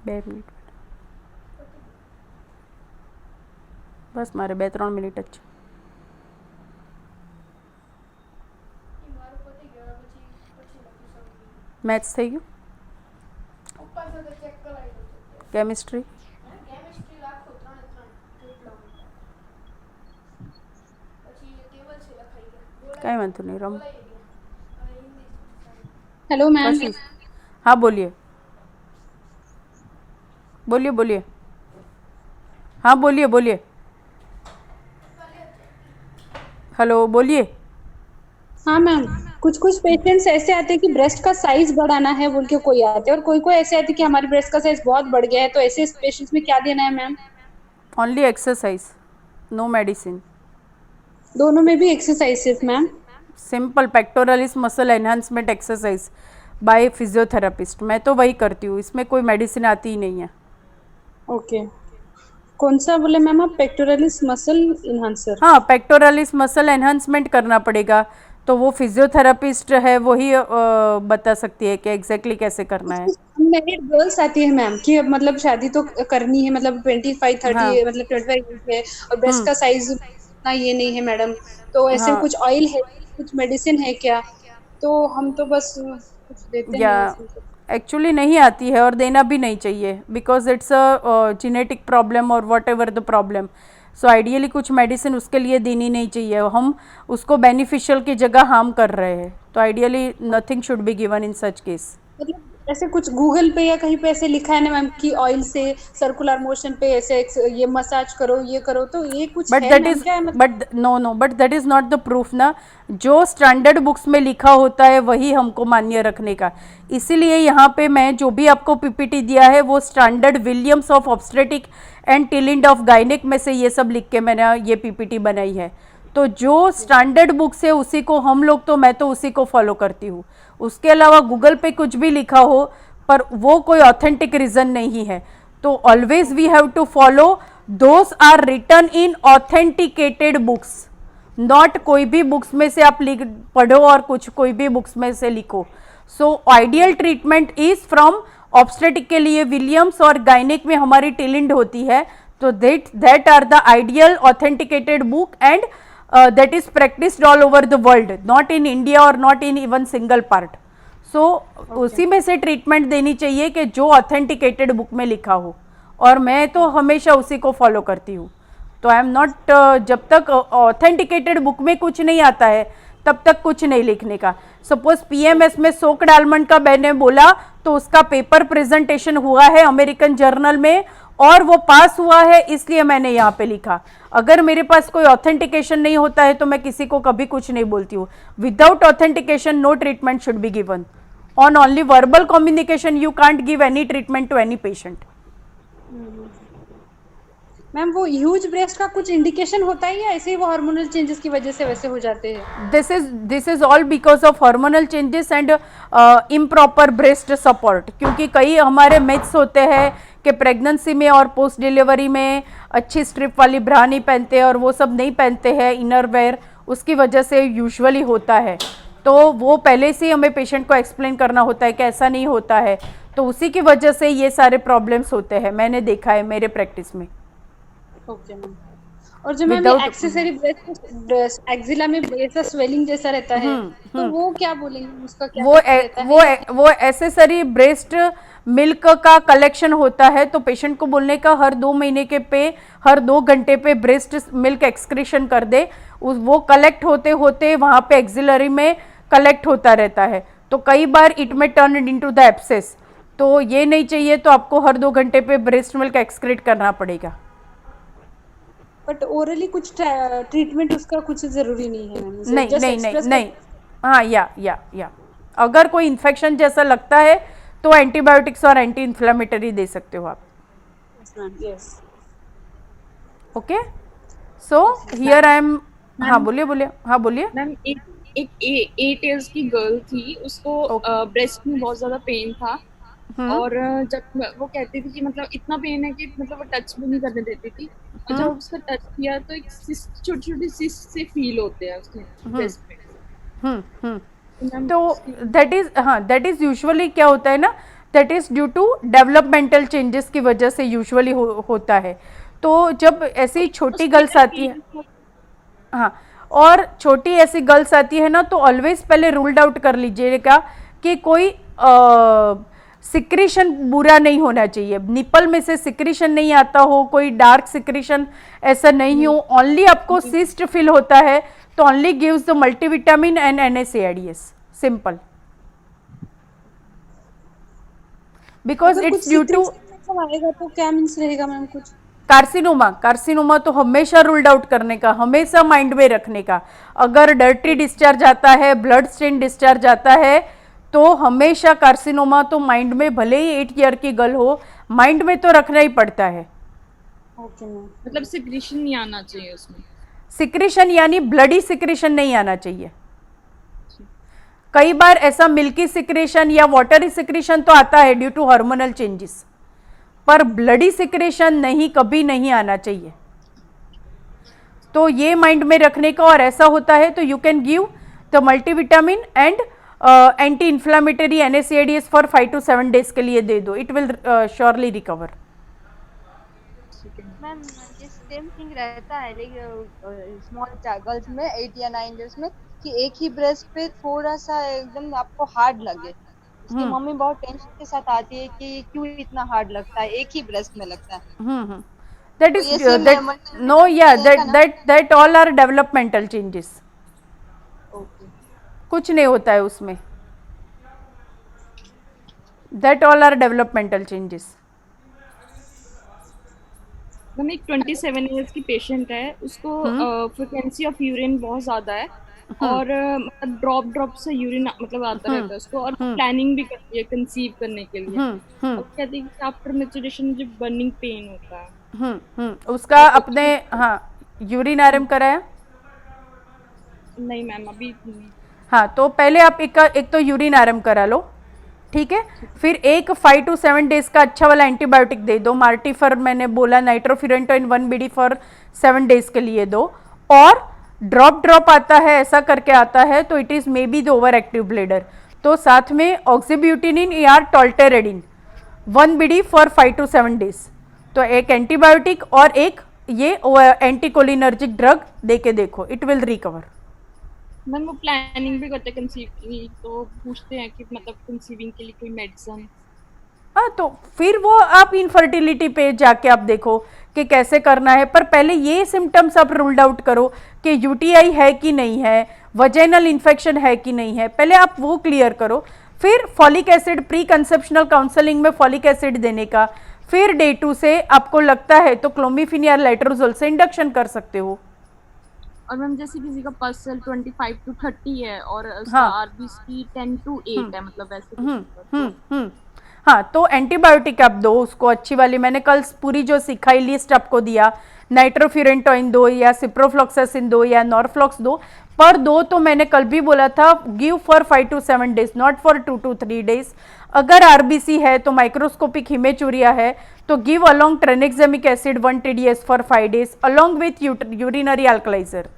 બે મિનિટ બસ, મારે 2-3 મિનિટ જ છે. મેથ્સ થઈ ગયું, કેમિસ્ટ્રી કાંઈ વાંધો નહીં, રમ. Hello ma'am. પછી હા બોલીએ બોલીએ બોલીએ हाँ बोलिए बोलिए, हेलो बोलिए. हाँ मैम, कुछ कुछ पेशेंट्स ऐसे आते हैं कि ब्रेस्ट का साइज बढ़ाना है बोल के कोई आते हैं, और कोई कोई ऐसे आते हैं कि हमारे ब्रेस्ट का साइज बहुत बढ़ गया है, तो ऐसे पेशेंट्स में क्या देना है ma'am? Only exercise, no medicine. दोनों में भी exercises ma'am? Simple pectoralis muscle enhancement exercise by physiotherapist, मैं तो वही करती हूँ, इसमें कोई मेडिसिन आती ही नहीं है. ओके, कौन सा बोले मैम आप? Pectoralis muscle enhancer? हाँ, पेक्टोरलिस मसल एनहांसमेंट करना पड़ेगा, तो वो फिजियोथेरापिस्ट है, वही बता सकती है कि एग्जैक्टली कैसे करना है. मैरिड गर्ल्स आती है मैम कि मतलब शादी तो करनी है, मतलब 25-30 हाँ. मतलब 25 है, और ब्रेस्ट का साइज इतना ये नहीं है मैडम, तो ऐसे हाँ. कुछ ऑयल है, कुछ मेडिसिन है क्या? तो हम तो बस कुछ देते या हैं ऐसे तो। एक्चुअली नहीं आती है, और देना भी नहीं चाहिए, because it's a genetic problem और whatever the problem. So ideally कुछ मेडिसिन उसके लिए देनी नहीं चाहिए, हम उसको बेनिफिशियल की जगह हार्म कर रहे हैं, तो ideally nothing should be given in such case. मतलब ऐसे कुछ गूगल पे या कहीं पे ऐसे लिखा है ना मैम कि ऑयल से सर्कुलर मोशन पे ऐसे ये मसाज करो, ये करो, तो ये कुछ बट है दैट मैम इज क्या? मतलब but no but that is not the proof ना. जो स्टैंडर्ड बुक्स में लिखा होता है वही हमको मान्य रखने का. इसीलिए यहाँ पे मैं जो भी आपको पीपीटी दिया है वो standard Williams of obstetric and TeLinde of gynaec में से ये सब लिख के मैंने ये पीपीटी बनाई है. तो जो स्टैंडर्ड बुक्स है उसी को हम लोग, तो मैं तो उसी को फॉलो करती हूँ, उसके अलावा गूगल पे कुछ भी लिखा हो पर वो कोई ऑथेंटिक रीजन नहीं है। तो always we have to follow those are written in authenticated books, not कोई भी बुक्स में से आप लिख पढ़ो और कुछ कोई भी बुक्स में से लिखो। So ideal treatment is from obstetric के लिए विलियम्स और गायनिक में हमारी टिलिंड होती है, तो that are the ideal authenticated book and that is practiced all over the world, not in India or not in even single part. So उसी में से ट्रीटमेंट देनी चाहिए कि जो ऑथेंटिकेटेड बुक में लिखा हो, और मैं तो हमेशा उसी को फॉलो करती हूँ। तो आई एम नॉट, जब तक ऑथेंटिकेटेड बुक में कुछ नहीं आता है तब तक कुछ नहीं लिखने का। सपोज पीएमएस में सोक्ड आलमंड का मैंने बोला तो उसका पेपर प्रेजेंटेशन हुआ है अमेरिकन जर्नल में और वो पास हुआ है, इसलिए मैंने यहाँ पे लिखा। अगर मेरे पास कोई ऑथेंटिकेशन नहीं होता है तो मैं किसी को कभी कुछ नहीं बोलती हूँ। Without authentication no treatment should be given. On only verbal communication you can't give any treatment to any patient. Ma'am वो ह्यूज ब्रेस्ट का कुछ इंडिकेशन होता है या ऐसे ही वो हार्मोनल चेंजेस की वजह से वैसे हो जाते हैं? This is all because of hormonal changes and improper breast support. क्योंकि कई हमारे मिथ्स होते हैं कि प्रेगनेंसी में और पोस्ट डिलीवरी में अच्छी स्ट्रिप वाली ब्रा नहीं पहनते और वो सब नहीं पहनते हैं इनर वेयर, उसकी वजह से यूजुअली होता है। तो वो पहले से ही हमें पेशेंट को एक्सप्लेन करना होता है कि ऐसा नहीं होता है, तो उसी की वजह से ये सारे प्रॉब्लम्स होते हैं, मैंने देखा है मेरे प्रैक्टिस में। Okay ma'am. और जो मैम एक्सेसरी ब्रेस्ट एक्जिला में ऐसा स्वेलिंग जैसा रहता है, तो वो क्या बोलेंगे, उसका क्या रहता है? वो एक्सेसरी ब्रेस्ट मिल्क का कलेक्शन होता है, तो पेशेंट को बोलने का हर 2 महीने के पे हर 2 घंटे पे ब्रेस्ट मिल्क एक्सक्रीशन कर दे। वो कलेक्ट होते होते वहाँ पे एक्सिलरी में कलेक्ट होता रहता है, तो कई बार इट में टर्न इनटू द एब्सेस। तो ये नहीं चाहिए, तो आपको हर 2 घंटे पे ब्रेस्ट मिल्क एक्सक्रीट करना पड़ेगा। बट ओरली कुछ ट्रीटमेंट उसका कुछ जरूरी नहीं है मैम? नहीं। हाँ, या अगर कोई इन्फेक्शन जैसा लगता है तो एंटीबायोटिक्स और एंटी इन्फ्लेमेटरी दे सकते हो आप। Yes. Okay, so here I am. हाँ बोलिए। हाँ बोलिए मैम। एक 8 इयर्स की गर्ल थी, उसको ब्रेस्ट में बहुत ज्यादा पेन था। और जब वो कहती थी कि मतलब इतना पेन है कि मतलब वो टच भी नहीं करने देती थी, और जब उसका टच किया तो एक छोटी छोटी सिस्ट से फील होते हैं उसके ब्रेस्ट में। तो दैट इज यूजुअली क्या होता है ना, that is due to developmental changes की वजह से यूजुअली होता है। तो जब ऐसी छोटी गर्ल्स आती है, हाँ, और छोटी ऐसी गर्ल्स आती है ना, तो ऑलवेज पहले रूल्ड आउट कर लीजिएगा कि कोई सिक्रीशन बुरा नहीं होना चाहिए, निपल में से सिक्रीशन नहीं आता हो, कोई डार्क सिक्रीशन ऐसा नहीं हो, ओनली आपको सिस्ट फील होता है तो only gives the multivitamin and NSAIDs, simple. Because it's due to आएगा तो क्या मीन्स रहेगा मैम कुछ? कार्सिनोमा तो हमेशा रूल्ड आउट करने का, हमेशा माइंड में रखने का। अगर डर्टी डिस्चार्ज आता है, ब्लड स्टेन डिस्चार्ज आता है, तो हमेशा कार्सिनोमा तो माइंड में, भले ही 8 ईयर की गर्ल हो, माइंड में तो रखना ही पड़ता है। Okay ma'am. मतलब सिक्रीशन नहीं आना चाहिए उसमें? सिक्रीशन यानी ब्लडी सिक्रीशन नहीं आना चाहिए। कई बार ऐसा मिल्की सिक्रेशन या वाटरी सिक्रेशन तो आता है ड्यू टू हार्मोनल चेंजेस, पर ब्लडी सिक्रेशन नहीं, कभी नहीं आना चाहिए। तो ये माइंड में रखने का, और ऐसा होता है तो you can give the multivitamin and anti inflammatory NSAIDs for 5 to 7 days के लिए दे दो, it will surely recover. Ma'am ये सेम थिंग रहता है लेकिन स्मॉल गर्ल्स में 8 या 9 इयर्स में, कि एक ही ब्रेस्ट पे थोड़ा सा एकदम आपको हार्ड लगे, उसकी मम्मी बहुत टेंशन के साथ आती है कि क्यों इतना हार्ड लगता है, एक ही ब्रेस्ट में लगता है। That is no, yeah, that all are developmental changes. कुछ नहीं होता है उसमें, that all are developmental changes. Ma'am एक 27 इयर्स की पेशेंट है, उसको फ्रीक्वेंसी ऑफ यूरिन बहुत ज्यादा है, और मतलब ड्रॉप से यूरिन मतलब आता रहता है उसको, और प्लानिंग भी करती है कंसीव करने के लिए। और कहती है कि आफ्टर मैच्योरेशन मुझे बर्निंग पेन होता है। उसका अपने, हाँ, यूरिन आरएम कराया? नहीं मैम, अभी नहीं। हाँ, तो पहले आप एक तो यूरिन आरएम करा लो, ठीक है। फिर एक 5 to 7 डेज का अच्छा वाला एंटीबायोटिक दे दो, मार्टीफर मैंने बोला, नाइट्रोफिरेंटोइन 1 BD फॉर 7 डेज के लिए दो। और ड्रॉप आता है, ऐसा करके आता है तो it is may be the over active bladder, तो साथ में ऑक्सीब्यूटिनिन या टॉल्टेरेडिन 1 BD फॉर 5 to 7 डेज। तो एक एंटीबायोटिक और एक ये एंटीकोलिनर्जिक ड्रग दे के देखो, इट विल रिकवर। मैम वो प्लानिंग भी करते कंसीव की, तो पूछते हैं कि मतलब कंसीविंग के लिए कोई मेडिसिन। हाँ, तो फिर वो आप इनफर्टिलिटी पे जाके आप देखो कि कैसे करना है, पर पहले ये सिम्टम्स आप रूल्ड आउट करो कि यूटीआई है कि नहीं है, वजाइनल इन्फेक्शन है कि नहीं है, पहले आप वो क्लियर करो। फिर folic acid, pre conceptional counselling में फॉलिक एसिड देने का। फिर डे 2 से आपको लगता है तो क्लोमिफेन या लेट्रोजोल से इंडक्शन कर सकते हो। और मैम जैसे किसी का पल्सल 25 to 30 है और उसका आरबीसी 10 to 8 है, मतलब वैसे हाँ, तो एंटीबायोटिक आप दो उसको अच्छी वाली, मैंने कल पूरी जो सिखाई लिस्ट आपको दिया, नाइट्रोफ्यूरेंटोइन दो या सिप्रोफ्लॉक्सासिन दो या नॉरफ्लॉक्स दो, पर दो तो मैंने कल भी बोला था give for 5 to 7 days, not for 2 to 3 days. अगर आरबीसी है तो माइक्रोस्कोपिक हिमेचूरिया है तो give along tranexamic acid 1 TDS for 5 days along with urinary alkaliser.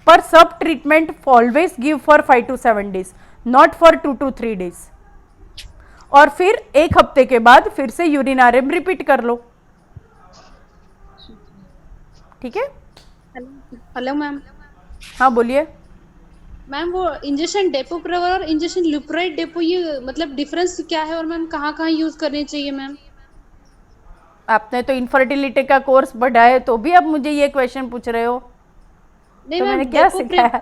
पर सब treatment always give for 5 to 7 days, not for 2 to 3 days. और फिर एक हफ्ते के बाद फिर से यूरिन आरएम रिपीट कर लो, ठीक है। Hello ma'am. हाँ बोलिए मैम, वो इंजेक्शन डेपोप्रेवर और इंजेक्शन लुप्राइड डेपो, ये मतलब डिफरेंस क्या है और मैम कहाँ कहाँ यूज करने चाहिए मैम? आपने तो इनफर्टिलिटी का कोर्स पढ़ा है तो भी आप मुझे ये क्वेश्चन पूछ रहे हो, तो मैंने क्या सिखाया?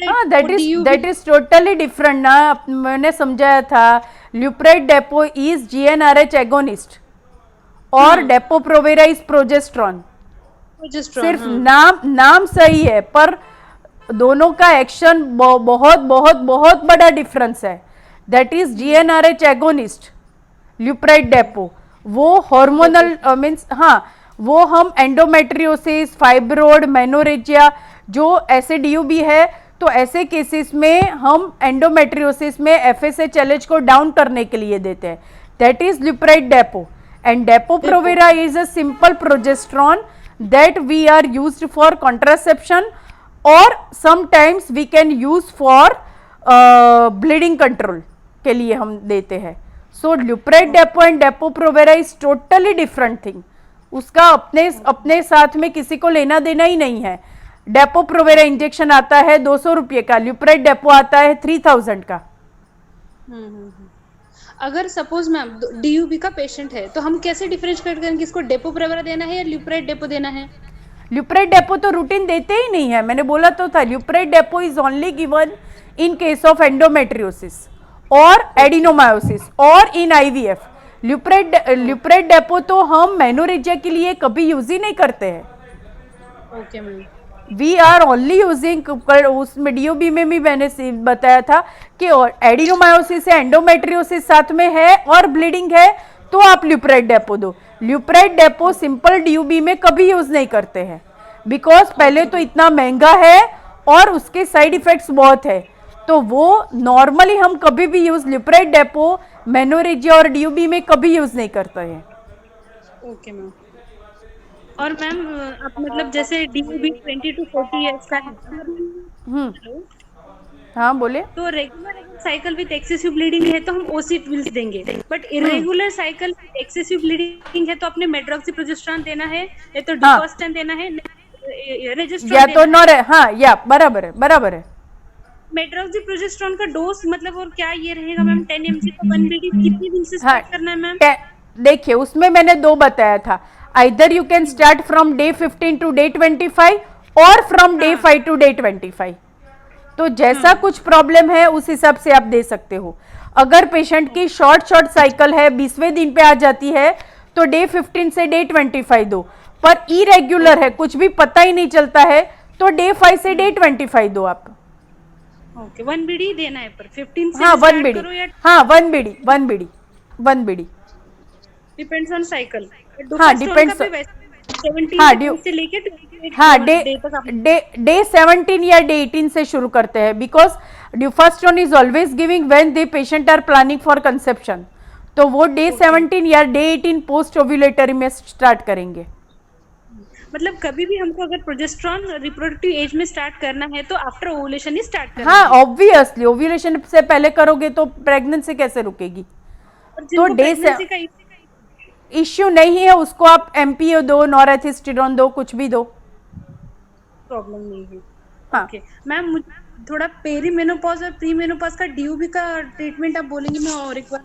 हाँ, दैट इज टोटली डिफरेंट ना। मैंने समझाया था Lupride depot is GnRH agonist और डेपो प्रोवेरा इज प्रोजेस्ट्रॉन। सिर्फ नाम सही है पर दोनों का एक्शन बहुत बहुत बहुत बड़ा डिफरेंस है। That is GnRH agonist Lupride depot, वो हार्मोनल मीन्स, हाँ, वो हम एंडोमेट्रियोसिस, फाइब्रोड, मेनोरेजिया, जो ऐसे DUB है तो ऐसे केसेस में हम एंडोमेट्रियोसिस में FSH-LH को डाउन करने के लिए देते हैं। That is Lupride depot and depot Provera is a simple progesterone that we are used for contraception और sometimes we can use for bleeding control के लिए हम देते हैं। So Lupride depot and depot Provera is totally different thing, उसका अपने साथ में किसी को लेना देना ही नहीं है। डेपो प्रोवेरा इंजेक्शन आता है 200 रुपये का, ल्यूप्राइड डेपो आता है 3000 का। अगर सपोज मैम DUB का पेशेंट है तो हम कैसे डिफरेंशिएट करेंगे, किसको डेपो प्रेवरा देना है या ल्यूप्राइड डेपो देना है? ल्यूप्राइड डेपो तो रूटीन देते ही नहीं है, मैंने बोला तो था। Lupride depot is only given in case of endometriosis और एडिनोमायोसिस और इन IVF। ल्यूप्राइड डेपो तो हम मेनोरेजिया के लिए कभी यूज ही नहीं करते हैं। Okay ma'am. We are only using, उसमें DUB में भी मैंने बताया था कि एडिनोमायोसिस है, एंडोमेट्रियोसिस साथ में है और ब्लीडिंग है तो आप ल्यूप्राइड डेपो दो। ल्यूप्राइड डेपो सिंपल DUB में कभी यूज नहीं करते हैं बिकॉज पहले तो इतना महंगा है और उसके साइड इफेक्ट्स बहुत है, तो वो नॉर्मली हम कभी भी यूज ल्यूप्राइड डेपो मेनोरेजिया और DUB में कभी यूज नहीं करते हैं। Okay ma'am. और मैम आप मतलब जैसे DUB 20 to 40 इयर्स का है, हाँ बोले, तो regular cycle with excessive bleeding है तो हम OC पिल्स देंगे, but irregular cycle with excessive bleeding है तो अपने मेड्रॉक्सीप्रोजेस्टेरोन देना है या तो डिकोस्टेन देना है या तो नॉर, हाँ या बराबर है। मेड्रॉक्सीप्रोजेस्टेरोन का डोज मतलब और क्या ये रहेगा मैम? 10 mg का 1 BD कितने दिन से स्टार्ट करना है मैम? देखिए उसमें मैंने 2 बताया था, either you can start from day 15 to day 25 और फ्रॉम डे 5 टू डे 25। तो जैसा कुछ प्रॉब्लम है उस हिसाब से आप दे सकते हो। अगर पेशेंट की शॉर्ट साइकिल है, 20वें दिन पे आ जाती है तो डे 15 से डे 25 दो, पर इरेग्युलर है, कुछ भी पता ही नहीं चलता है तो डे 5 से डे 25 दो आप। ओके, 1 BD देना है पर 15 से हाँ 1 BD BD, हाँ 1 BD डिपेंड्स ऑन साइकिल। हाँ डिपेंड्स, 17 हाँ, से लेके 28 हाँ, डे तक आप डे 17 या डे 18 से शुरू करते हैं, because first one is always giving when the patient are planning for conception, तो वो डे 17 या डे 18 पोस्ट ओव्यूलेटरी में स्टार्ट करेंगे। मतलब कभी भी हमको अगर प्रोजेस्टेरॉन रिप्रोडक्टिव एज में स्टार्ट करना है तो आफ्टर ओवुलेशन ही स्टार्ट करना हाँ, है। ऑब्वियसली ओव्यूलेशन से पहले करोगे तो प्रेगनेंसी कैसे रुकेगी? और तो जिनको डे pregnancy का इश्यू नहीं है, उसको आप एमपीओ दो, नॉरेथिस्टेरोन दो, कुछ भी दो, प्रॉब्लम नहीं है। हाँ। ओके मैम, मुझे थोड़ा पेरीमेनोपॉज और प्रीमेनोपॉज का डीओबी का ट्रीटमेंट आप बोलेंगे, मैं और एक बार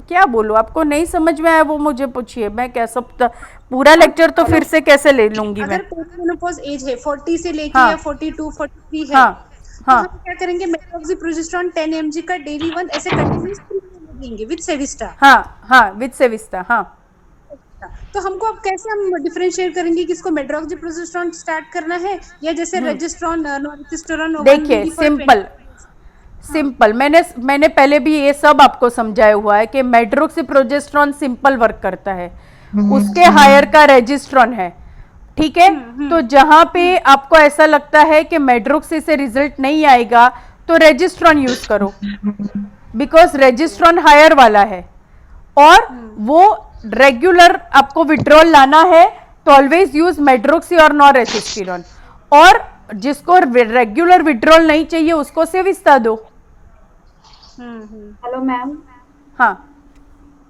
क्या बोलूं, आपको नहीं समझ में आया वो मुझे पूछिए, मैं क्या सब पूरा लेक्चर तो फिर से कैसे ले लूंगी मैं? अगर पेरीमेनोपॉज एज है 40 से लेके हाँ, या 42 43 है, हाँ, तो हाँ, हम क्या करेंगे, मेट्रोक्सीप्रोजेस्टेरॉन 10 mg का डेली वन ऐसे कंटिन्यूस देंगे विद सेविस्टा। हाँ, हाँ, विद सेविस्टा, हाँ। तो हमको अब कैसे हम डिफरेंशिएट करेंगे कि इसको मेट्रोक्सीप्रोजेस्टेरॉन स्टार्ट करना है या जैसे रेजिस्ट्रॉन नॉर्थिस्टेरोन देखिए, सिंपल मैंने पहले भी ये सब आपको समझाया हुआ है कि मेट्रोक्सीप्रोजेस्टेरॉन सिंपल वर्क करता है, उसके हायर का रेजिस्ट्रॉन है, ठीक है। तो जहां पे आपको ऐसा लगता है कि मेड्रोक्सी से रिजल्ट नहीं आएगा तो रेजिस्ट्रॉन यूज करो, बिकॉज रेजिस्ट्रॉन हायर वाला है, और वो रेगुलर आपको विड्रॉल लाना है तो ऑलवेज यूज मेड्रोक्सी और नॉरेथिस्टेरोन, और जिसको रेगुलर विड्रॉल नहीं चाहिए उसको सेविस्ता दो। Hello ma'am. हाँ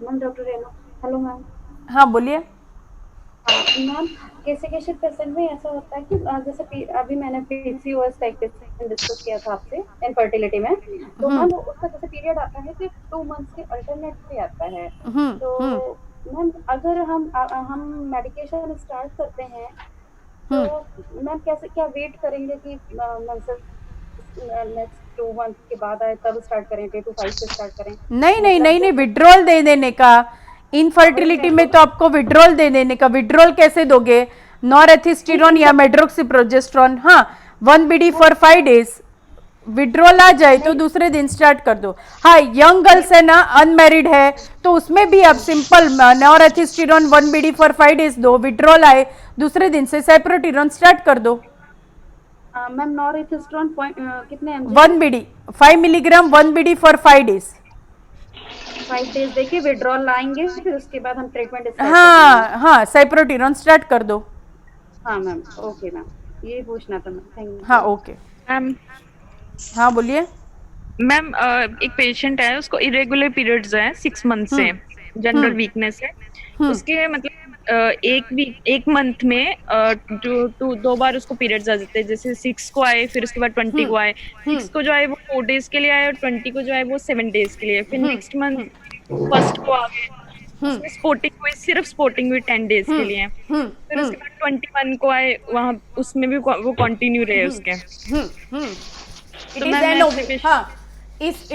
ma'am, doctor Renu. Hello ma'am. हाँ, बोलिए। मैम, कैसे कैसे पेशेंट में ऐसा होता है कि जैसे अभी मैंने पीसीओएस टाइप पेशेंट डिस्कस किया था आपसे इनफर्टिलिटी में, तो मैम उसका जैसे पीरियड आता है कि 2 मंथ्स के अल्टरनेटली आता है, तो मैम अगर हम मेडिकेशन स्टार्ट करते हैं तो मैम कैसे क्या वेट करेंगे कि नेक्स्ट 2 मंथ के बाद आए तब स्टार्ट करें, 2 to 5 से स्टार्ट करें? नहीं, विड्रॉल दे देने का। इनफर्टिलिटी में तो आपको विड्रॉल दे देने का। विड्रॉल कैसे दोगे? नॉरेथिस्टेरोन या मेड्रोक्सीप्रोजेस्टेरोन, हाँ, 1 BD फॉर 5 days। विड्रॉल आ जाए तो दूसरे दिन स्टार्ट कर दो। हाँ, यंग गर्ल्स है ना, अनमैरिड है, तो उसमें भी आप सिंपल नॉरेथिस्टेरोन 1 BD फॉर 5 days दो, विड्रॉल आए दूसरे दिन से सेप्रोटेरोन स्टार्ट कर दो। मैम, नॉरेथिस्टेरोन कितने mg? 1 BD 5 milligram 1 BD for 5 days। 5 days देखिए विड्रॉल लाएंगे, फिर उसके बाद हम ट्रीटमेंट स्टार्ट हाँ हाँ, सेप्रोटेरोन स्टार्ट कर दो। हाँ मैम, ओके मैम, ये पूछना था मैम, थैंक यू। हाँ, ओके मैम। हाँ, बोलिए। मैम, एक पेशेंट है, उसको इरेगुलर पीरियड्स हैं 6 मंथ से, जनरल वीकनेस है उसके, मतलब एक मंथ में 2 बार उसको पीरियड्स आ जाते हैं, जैसे 6 को आए, फिर उसके बाद 20 को आए। 6 को जो आए वो 4 days के लिए आए, और 20 को जो आए वो 7 days के लिए। फिर नेक्स्ट मंथ फर्स्ट को आ गए, उसमें स्पोर्टिंग हुई, सिर्फ स्पोर्टिंग हुई 10 days के लिए। फिर उसके बाद 21 को आए, वहाँ उसमें भी वो कंटिन्यू रहे उसके।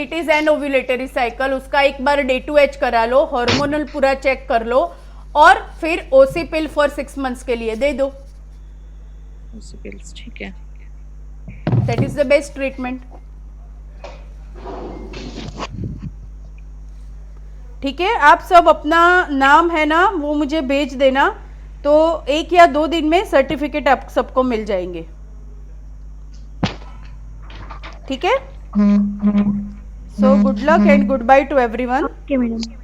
It is an ovulatory cycle. उसका एक बार डे टू एच करा लो, हार्मोनल पूरा चेक कर लो, और फिर ओसी पिल फॉर 6 months के लिए दे दो। ओसी पिल्स, ठीक है। That is the best treatment. ठीक है, आप सब अपना नाम है ना वो मुझे भेज देना, तो 1 या 2 दिन में सर्टिफिकेट आप सबको मिल जाएंगे। ठीक है, so good luck and good by two everyone. Okay madam.